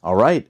All right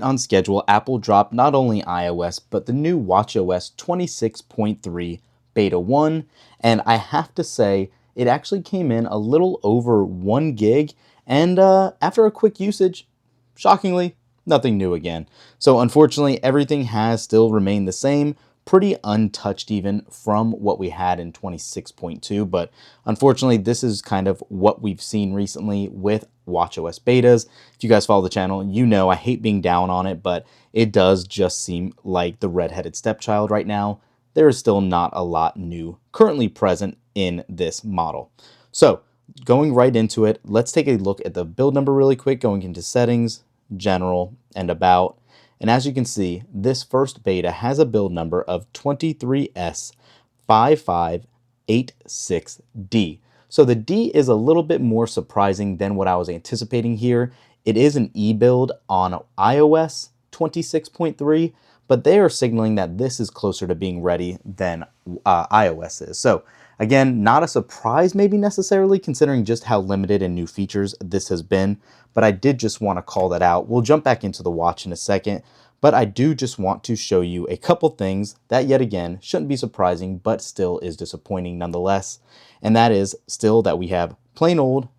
on schedule, Apple dropped not only iOS, but the new watchOS 26.3 Beta 1. And I have to say, it actually came in a little over 1 gig. And after a quick usage, shockingly, nothing new again. So unfortunately, everything has still remained the same, pretty untouched even from what we had in 26.2. But unfortunately, this is kind of what we've seen recently with watchOS betas. If you guys follow the channel, you know I hate being down on it, but it does just seem like the redheaded stepchild right now. There is still not a lot new currently present in this model. So going right into it, let's take a look at the build number really quick, going into settings, general, and about. And as you can see, this first beta has a build number of 23S5586D. So the D is a little bit more surprising than what I was anticipating here. It is an E build on iOS 26.3, but they are signaling that this is closer to being ready than iOS is. So again, not a surprise maybe necessarily, considering just how limited in new features this has been, but I did just want to call that out. We'll jump back into the watch in a second, but I do just want to show you a couple things that yet again shouldn't be surprising, but still is disappointing nonetheless. And that is still that we have plain old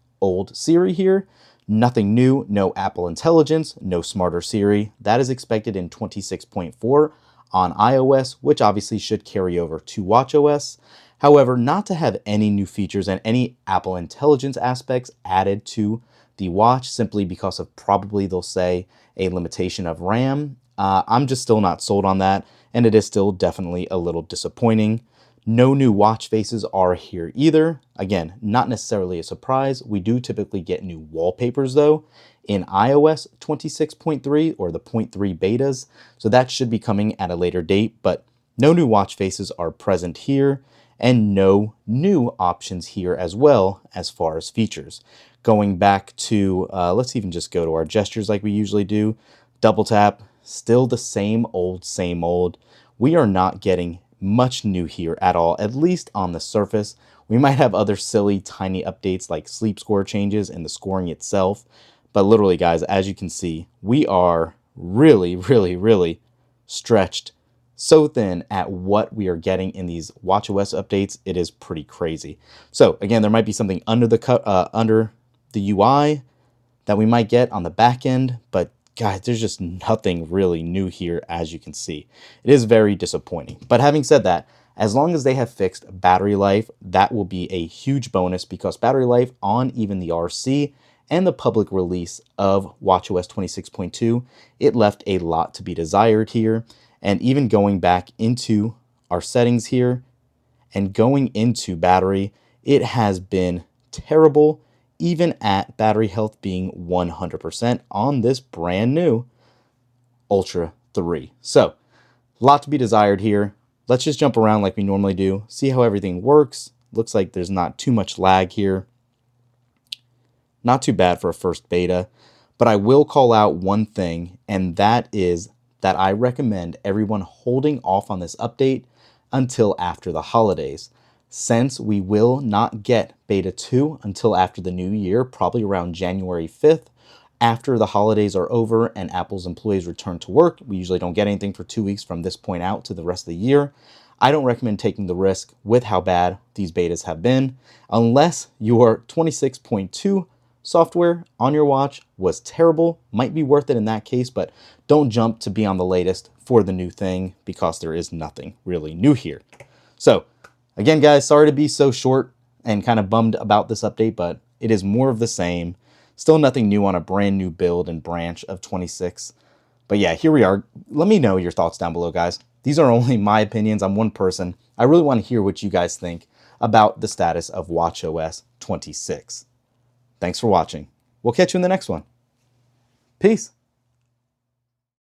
Siri here. Nothing new, no Apple Intelligence, no smarter Siri. That is expected in 26.4 on iOS, which obviously should carry over to watchOS. However, not to have any new features and any Apple Intelligence aspects added to the watch simply because of probably they'll say a limitation of RAM. I'm just still not sold on that, and it is still definitely a little disappointing. No new watch faces are here either. Again, not necessarily a surprise. We do typically get new wallpapers though in iOS 26.3 or the 0.3 betas. So that should be coming at a later date, but no new watch faces are present here and no new options here as well as far as features. Going back to, let's even just go to our gestures like we usually do. Double tap, still the same old, same old. We are not getting much new here at all, at least on the surface. We might have other silly tiny updates like sleep score changes and the scoring itself. But literally guys, as you can see, we are really stretched so thin at what we are getting in these watchOS updates. It is pretty crazy. So again, there might be something under the UI that we might get on the back end, but guys, there's just nothing really new here, as you can see. It is very disappointing. But having said that, as long as they have fixed battery life, that will be a huge bonus, because battery life on even the RC and the public release of watchOS 26.2, it left a lot to be desired here. And even going back into our settings here and going into battery, it has been terrible, even at battery health being 100% on this brand new Ultra 3. So, a lot to be desired here. Let's just jump around like we normally do, see how everything works. Looks like there's not too much lag here. Not too bad for a first beta, but I will call out one thing, and that is that I recommend everyone holding off on this update until after the holidays, since we will not get beta 2 until after the new year, probably around January 5th, after the holidays are over and Apple's employees return to work. We usually don't get anything for 2 weeks from this point out to the rest of the year. I don't recommend taking the risk with how bad these betas have been, unless your 26.2 software on your watch was terrible. Might be worth it in that case, but don't jump to be on the latest for the new thing, because there is nothing really new here. So again, guys, sorry to be so short and kind of bummed about this update, but it is more of the same. Still nothing new on a brand new build and branch of 26. But yeah, here we are. Let me know your thoughts down below, guys. These are only my opinions. I'm one person. I really want to hear what you guys think about the status of watchOS 26. Thanks for watching. We'll catch you in the next one. Peace.